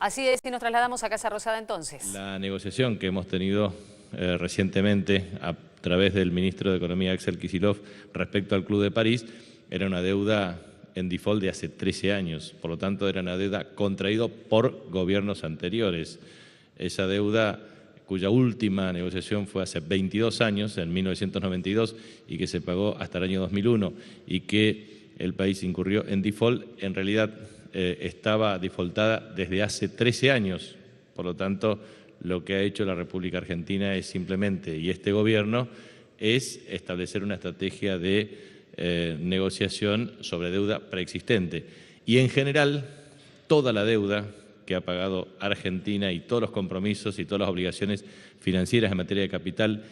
Así es, y nos trasladamos a Casa Rosada entonces. La negociación que hemos tenido recientemente a través del ministro de Economía, Axel Kicillof, respecto al Club de París, era una deuda en default de hace 13 años. Por lo tanto, era una deuda contraída por gobiernos anteriores. Esa deuda, cuya última negociación fue hace 22 años, en 1992, y que se pagó hasta el año 2001, y que el país incurrió en default, en realidad estaba defaultada desde hace 13 años. Por lo tanto, lo que ha hecho la República Argentina es simplemente, y este gobierno, es establecer una estrategia de negociación sobre deuda preexistente. Y en general, toda la deuda que ha pagado Argentina y todos los compromisos y todas las obligaciones financieras en materia de capital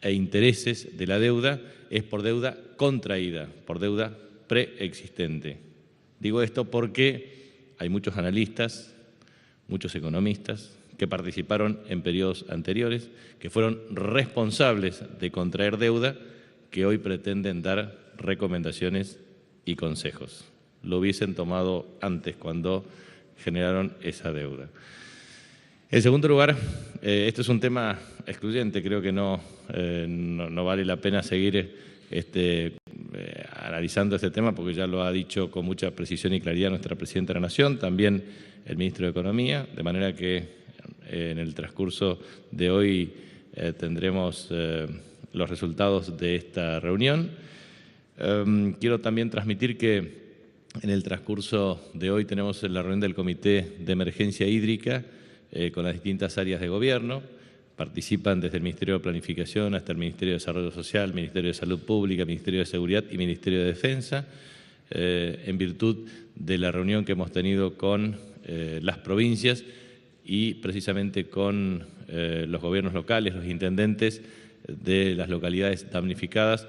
e intereses de la deuda es por deuda contraída, por deuda preexistente. Digo esto porque hay muchos analistas, muchos economistas que participaron en periodos anteriores, que fueron responsables de contraer deuda, que hoy pretenden dar recomendaciones y consejos. Lo hubiesen tomado antes, cuando generaron esa deuda. En segundo lugar, este es un tema excluyente, creo que no vale la pena seguir analizando este tema, porque ya lo ha dicho con mucha precisión y claridad nuestra Presidenta de la Nación, también el Ministro de Economía, de manera que en el transcurso de hoy tendremos los resultados de esta reunión. Quiero también transmitir que en el transcurso de hoy tenemos la reunión del Comité de Emergencia Hídrica con las distintas áreas de gobierno. Participan desde el Ministerio de Planificación hasta el Ministerio de Desarrollo Social, Ministerio de Salud Pública, Ministerio de Seguridad y Ministerio de Defensa, en virtud de la reunión que hemos tenido con las provincias y precisamente con los gobiernos locales, los intendentes de las localidades damnificadas.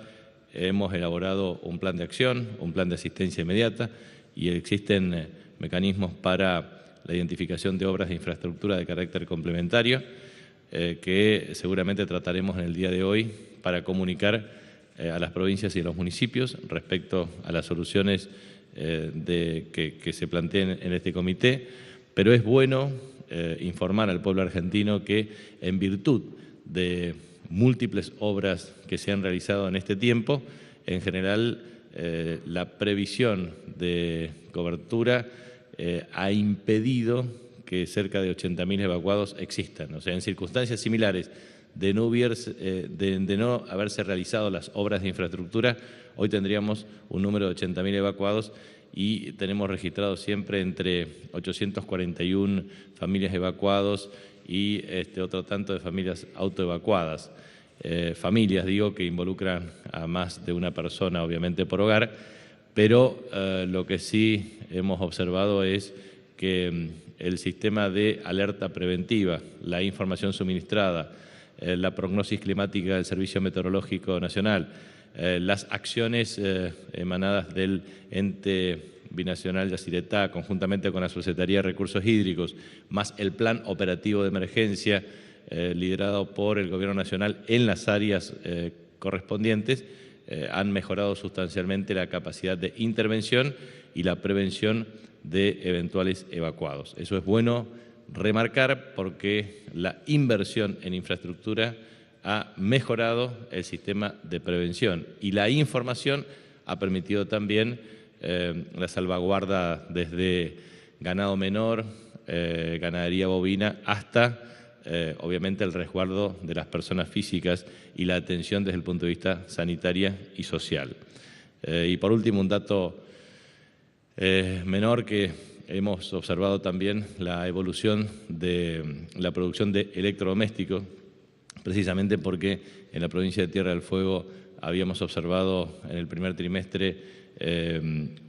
Hemos elaborado un plan de acción, un plan de asistencia inmediata, y existen mecanismos para la identificación de obras de infraestructura de carácter complementario que seguramente trataremos en el día de hoy para comunicar a las provincias y a los municipios respecto a las soluciones que se planteen en este comité. Pero es bueno informar al pueblo argentino que, en virtud de múltiples obras que se han realizado en este tiempo, en general la previsión de cobertura ha impedido que cerca de 80.000 evacuados existan. O sea, en circunstancias similares de no haberse realizado las obras de infraestructura, hoy tendríamos un número de 80.000 evacuados y tenemos registrado siempre entre 841 familias evacuados y otro tanto de familias autoevacuadas. Familias, digo, que involucran a más de una persona, obviamente por hogar, pero lo que sí hemos observado es que el sistema de alerta preventiva, la información suministrada, la prognosis climática del Servicio Meteorológico Nacional, las acciones emanadas del ente binacional Yacyretá, conjuntamente con la Secretaría de Recursos Hídricos, más el plan operativo de emergencia liderado por el Gobierno Nacional en las áreas correspondientes, han mejorado sustancialmente la capacidad de intervención y la prevención de eventuales evacuados. Eso es bueno remarcar porque la inversión en infraestructura ha mejorado el sistema de prevención y la información ha permitido también la salvaguarda desde ganado menor, ganadería bovina, hasta obviamente el resguardo de las personas físicas y la atención desde el punto de vista sanitario y social. Y por último, un dato menor, que hemos observado también la evolución de la producción de electrodomésticos, precisamente porque en la provincia de Tierra del Fuego habíamos observado en el primer trimestre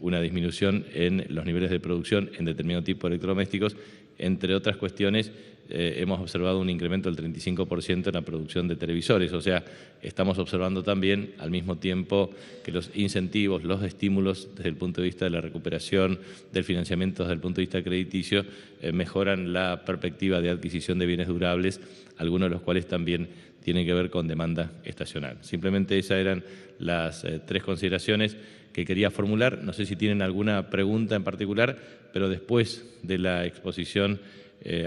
una disminución en los niveles de producción en determinado tipo de electrodomésticos. Entre otras cuestiones, hemos observado un incremento del 35% en la producción de televisores. O sea, estamos observando también al mismo tiempo que los incentivos, los estímulos desde el punto de vista de la recuperación, del financiamiento desde el punto de vista crediticio, mejoran la perspectiva de adquisición de bienes durables, algunos de los cuales también tienen que ver con demanda estacional. Simplemente esas eran las tres consideraciones que quería formular. No sé si tienen alguna pregunta en particular, pero después de la exposición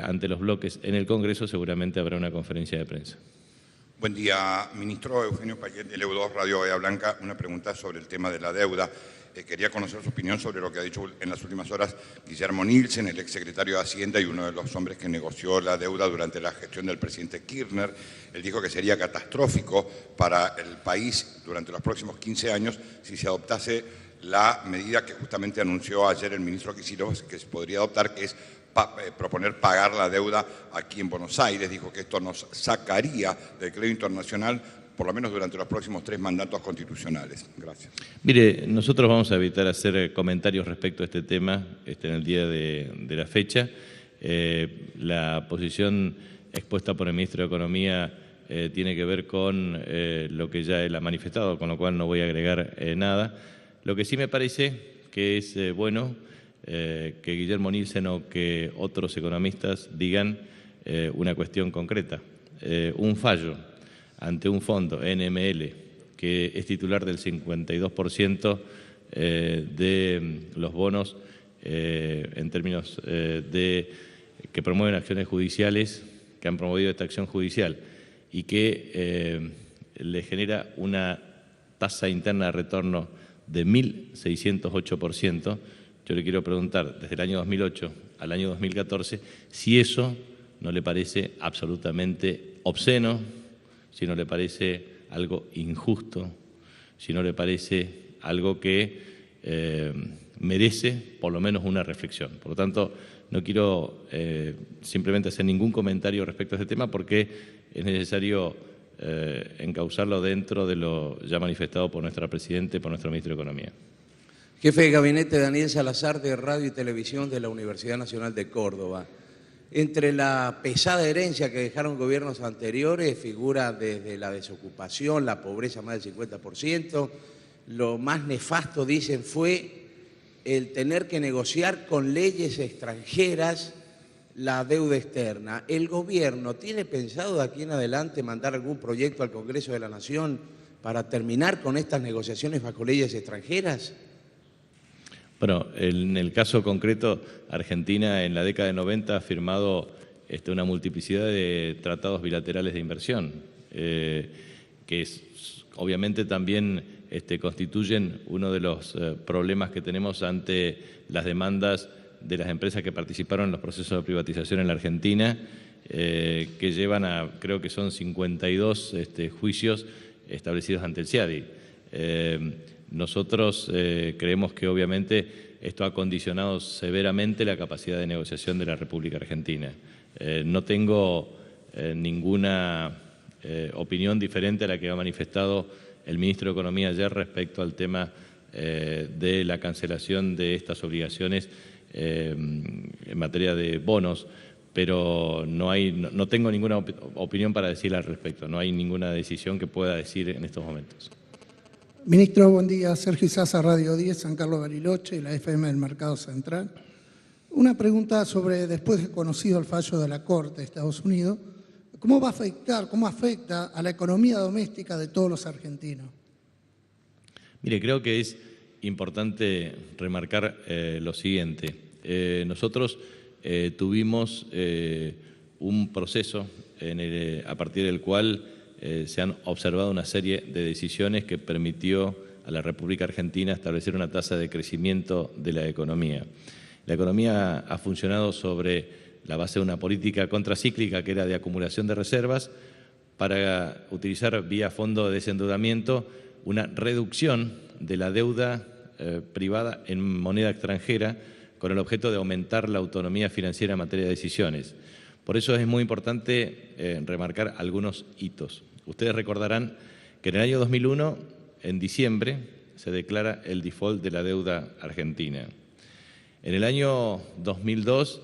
ante los bloques en el Congreso seguramente habrá una conferencia de prensa. Buen día, ministro. Eugenio Payet, del EU2 Radio Bahía Blanca. Una pregunta sobre el tema de la deuda. Quería conocer su opinión sobre lo que ha dicho en las últimas horas Guillermo Nielsen, el exsecretario de Hacienda y uno de los hombres que negoció la deuda durante la gestión del presidente Kirchner. Él dijo que sería catastrófico para el país durante los próximos 15 años si se adoptase la medida que justamente anunció ayer el ministro Kicillof, que se podría adoptar, que es proponer pagar la deuda aquí en Buenos Aires. Dijo que esto nos sacaría del crédito internacional por lo menos durante los próximos 3 mandatos constitucionales. Gracias. Mire, nosotros vamos a evitar hacer comentarios respecto a este tema en el día de la fecha. La posición expuesta por el ministro de Economía tiene que ver con lo que ya él ha manifestado, con lo cual no voy a agregar nada. Lo que sí me parece que es bueno que Guillermo Nielsen o que otros economistas digan una cuestión concreta, un fallo ante un fondo, NML, que es titular del 52% de los bonos en términos que promueven acciones judiciales, que han promovido esta acción judicial y que le genera una tasa interna de retorno de 1.608%, yo le quiero preguntar, desde el año 2008 al año 2014, si eso no le parece absolutamente obsceno, si no le parece algo injusto, si no le parece algo que merece por lo menos una reflexión. Por lo tanto, no quiero simplemente hacer ningún comentario respecto a este tema porque es necesario encauzarlo dentro de lo ya manifestado por nuestra Presidenta y por nuestro Ministro de Economía. Jefe de Gabinete Daniel Salazar, de Radio y Televisión de la Universidad Nacional de Córdoba. Entre la pesada herencia que dejaron gobiernos anteriores figura desde la desocupación, la pobreza más del 50%. Lo más nefasto, dicen, fue el tener que negociar con leyes extranjeras la deuda externa. ¿El gobierno tiene pensado de aquí en adelante mandar algún proyecto al Congreso de la Nación para terminar con estas negociaciones bajo leyes extranjeras? Bueno, en el caso concreto, Argentina en la década de 90 ha firmado una multiplicidad de tratados bilaterales de inversión, que obviamente también constituyen uno de los problemas que tenemos ante las demandas de las empresas que participaron en los procesos de privatización en la Argentina, que llevan a, creo que son 52 juicios establecidos ante el CIADI. Nosotros creemos que obviamente esto ha condicionado severamente la capacidad de negociación de la República Argentina. No tengo ninguna opinión diferente a la que ha manifestado el ministro de Economía ayer respecto al tema de la cancelación de estas obligaciones en materia de bonos, pero no tengo ninguna opinión para decir al respecto, no hay ninguna decisión que pueda decir en estos momentos. Ministro, buen día. Sergio Izaza, Radio 10, San Carlos Bariloche y la FM del Mercado Central. Una pregunta sobre, después de conocido el fallo de la Corte de Estados Unidos, ¿cómo afecta a la economía doméstica de todos los argentinos? Mire, creo que es importante remarcar lo siguiente. Nosotros tuvimos un proceso a partir del cual se han observado una serie de decisiones que permitió a la República Argentina establecer una tasa de crecimiento de la economía. La economía ha funcionado sobre la base de una política contracíclica que era de acumulación de reservas para utilizar vía fondo de desendeudamiento una reducción de la deuda privada en moneda extranjera con el objeto de aumentar la autonomía financiera en materia de decisiones. Por eso es muy importante remarcar algunos hitos. Ustedes recordarán que en el año 2001, en diciembre, se declara el default de la deuda argentina. En el año 2002,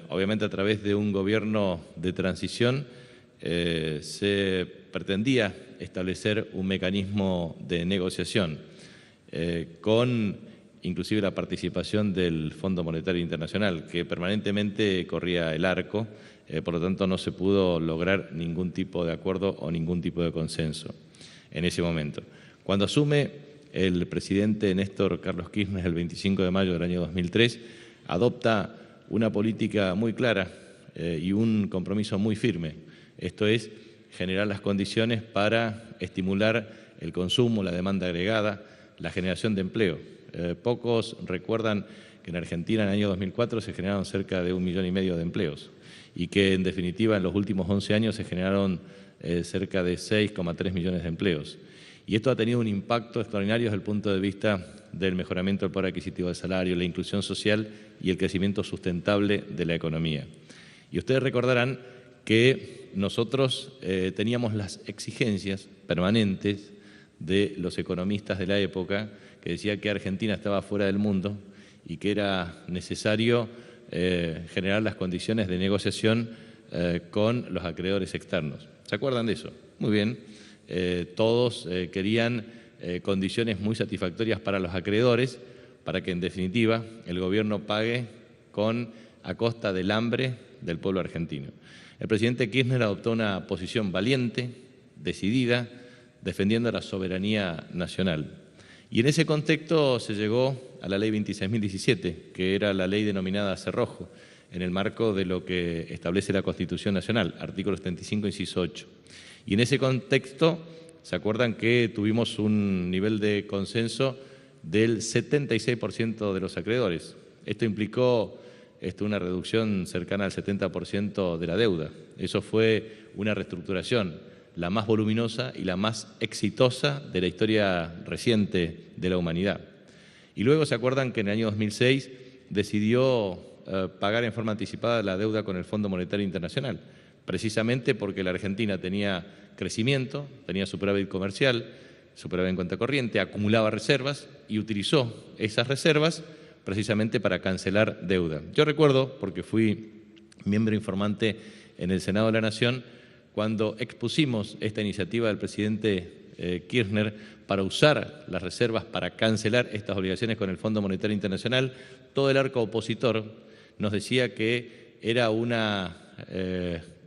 obviamente a través de un gobierno de transición, se pretendía establecer un mecanismo de negociación con inclusive la participación del Fondo Monetario Internacional, que permanentemente corría el arco, por lo tanto no se pudo lograr ningún tipo de acuerdo o ningún tipo de consenso en ese momento. Cuando asume el presidente Néstor Carlos Kirchner el 25 de mayo del año 2003, adopta una política muy clara y un compromiso muy firme. Esto es, generar las condiciones para estimular el consumo, la demanda agregada, la generación de empleo. Pocos recuerdan que en Argentina en el año 2004 se generaron cerca de 1,5 millones de empleos y que en definitiva en los últimos 11 años se generaron cerca de 6,3 millones de empleos. Y esto ha tenido un impacto extraordinario desde el punto de vista del mejoramiento del poder adquisitivo del salario, la inclusión social y el crecimiento sustentable de la economía. Y ustedes recordarán que nosotros teníamos las exigencias permanentes de los economistas de la época que decía que Argentina estaba fuera del mundo y que era necesario generar las condiciones de negociación con los acreedores externos. ¿Se acuerdan de eso? Muy bien. Todos querían condiciones muy satisfactorias para los acreedores para que en definitiva el gobierno pague a costa del hambre del pueblo argentino. El presidente Kirchner adoptó una posición valiente, decidida, defendiendo la soberanía nacional. Y en ese contexto se llegó a la Ley 26.017, que era la ley denominada Cerrojo, en el marco de lo que establece la Constitución Nacional, artículo 75, inciso 8. Y en ese contexto, ¿se acuerdan que tuvimos un nivel de consenso del 76% de los acreedores? Esto implicó una reducción cercana al 70% de la deuda. Eso fue una reestructuración, la más voluminosa y la más exitosa de la historia reciente de la humanidad. Y luego se acuerdan que en el año 2006 decidió pagar en forma anticipada la deuda con el Fondo Monetario Internacional, precisamente porque la Argentina tenía crecimiento, tenía superávit comercial, superávit en cuenta corriente, acumulaba reservas y utilizó esas reservas precisamente para cancelar deuda. Yo recuerdo, porque fui miembro informante en el Senado de la Nación, cuando expusimos esta iniciativa del presidente Kirchner para usar las reservas para cancelar estas obligaciones con el Fondo Monetario Internacional, todo el arco opositor nos decía que era una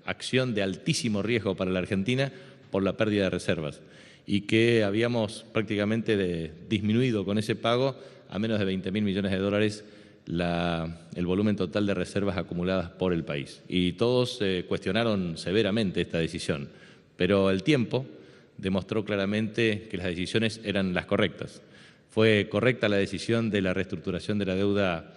acción de altísimo riesgo para la Argentina por la pérdida de reservas y que habíamos prácticamente disminuido con ese pago a menos de 20.000 millones de dólares el volumen total de reservas acumuladas por el país. Y todos cuestionaron severamente esta decisión, pero el tiempo demostró claramente que las decisiones eran las correctas. Fue correcta la decisión de la reestructuración de la deuda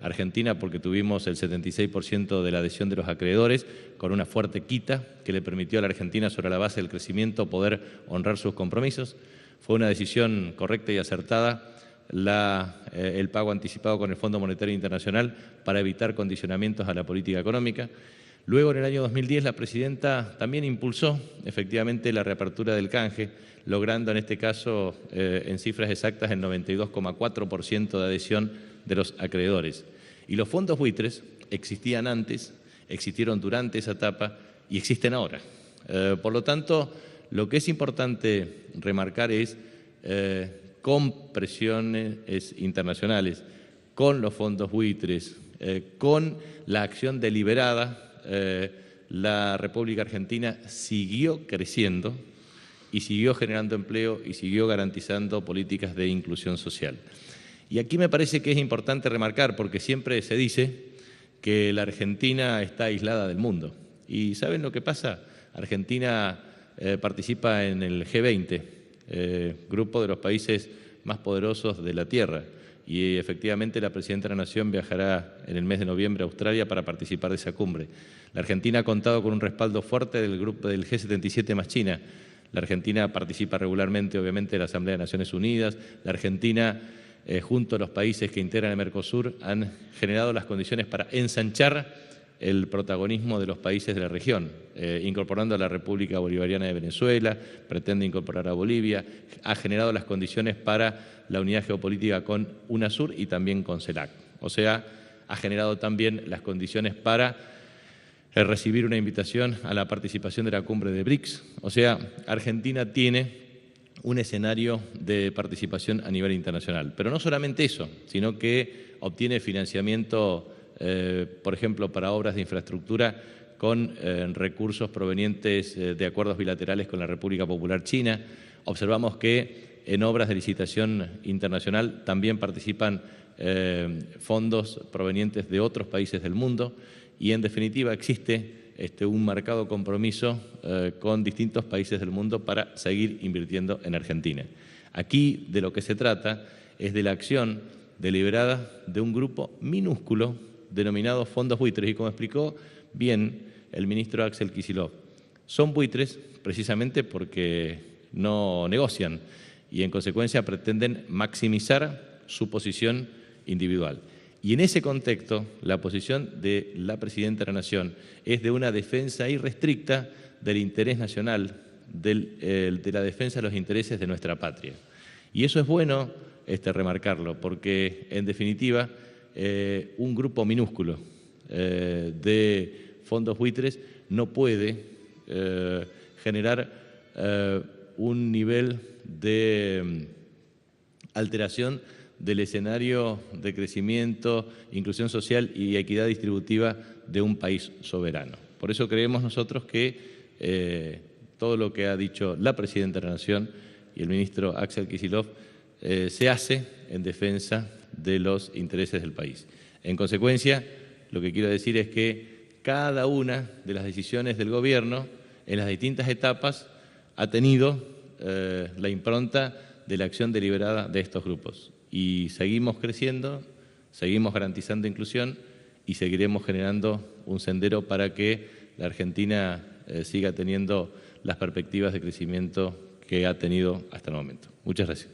argentina porque tuvimos el 76% de la adhesión de los acreedores con una fuerte quita que le permitió a la Argentina, sobre la base del crecimiento, poder honrar sus compromisos. Fue una decisión correcta y acertada el pago anticipado con el Fondo Monetario Internacional para evitar condicionamientos a la política económica. Luego, en el año 2010, la presidenta también impulsó efectivamente la reapertura del canje, logrando en este caso, en cifras exactas, el 92,4% de adhesión de los acreedores. Y los fondos buitres existían antes, existieron durante esa etapa y existen ahora. Por lo tanto, lo que es importante remarcar es con presiones internacionales, con los fondos buitres, con la acción deliberada, la República Argentina siguió creciendo y siguió generando empleo y siguió garantizando políticas de inclusión social. Y aquí me parece que es importante remarcar, porque siempre se dice que la Argentina está aislada del mundo. ¿Y saben lo que pasa? Argentina participa en el G20, grupo de los países más poderosos de la Tierra, y efectivamente la Presidenta de la Nación viajará en el mes de noviembre a Australia para participar de esa cumbre. La Argentina ha contado con un respaldo fuerte del grupo del G77 más China. La Argentina participa regularmente, obviamente, en la Asamblea de Naciones Unidas. La Argentina, junto a los países que integran el Mercosur, han generado las condiciones para ensanchar el protagonismo de los países de la región, incorporando a la República Bolivariana de Venezuela, pretende incorporar a Bolivia, ha generado las condiciones para la unidad geopolítica con UNASUR y también con CELAC. O sea, ha generado también las condiciones para recibir una invitación a la participación de la cumbre de BRICS. O sea, Argentina tiene un escenario de participación a nivel internacional. Pero no solamente eso, sino que obtiene financiamiento, por ejemplo, para obras de infraestructura con recursos provenientes de acuerdos bilaterales con la República Popular China. Observamos que en obras de licitación internacional también participan fondos provenientes de otros países del mundo y, en definitiva, existe un marcado compromiso con distintos países del mundo para seguir invirtiendo en Argentina. Aquí de lo que se trata es de la acción deliberada de un grupo minúsculo denominado fondos buitres y, como explicó bien el ministro Axel Kicillof, son buitres precisamente porque no negocian y en consecuencia pretenden maximizar su posición individual. Y en ese contexto, la posición de la Presidenta de la Nación es de una defensa irrestricta del interés nacional, de la defensa de los intereses de nuestra patria. Y eso es bueno remarcarlo, porque en definitiva un grupo minúsculo de fondos buitres no puede generar un nivel de alteración del escenario de crecimiento, inclusión social y equidad distributiva de un país soberano. Por eso creemos nosotros que todo lo que ha dicho la Presidenta de la Nación y el ministro Axel Kicillof se hace en defensa de los intereses del país. En consecuencia, lo que quiero decir es que cada una de las decisiones del Gobierno en las distintas etapas ha tenido la impronta de la acción deliberada de estos grupos. Y seguimos creciendo, seguimos garantizando inclusión y seguiremos generando un sendero para que la Argentina siga teniendo las perspectivas de crecimiento que ha tenido hasta el momento. Muchas gracias.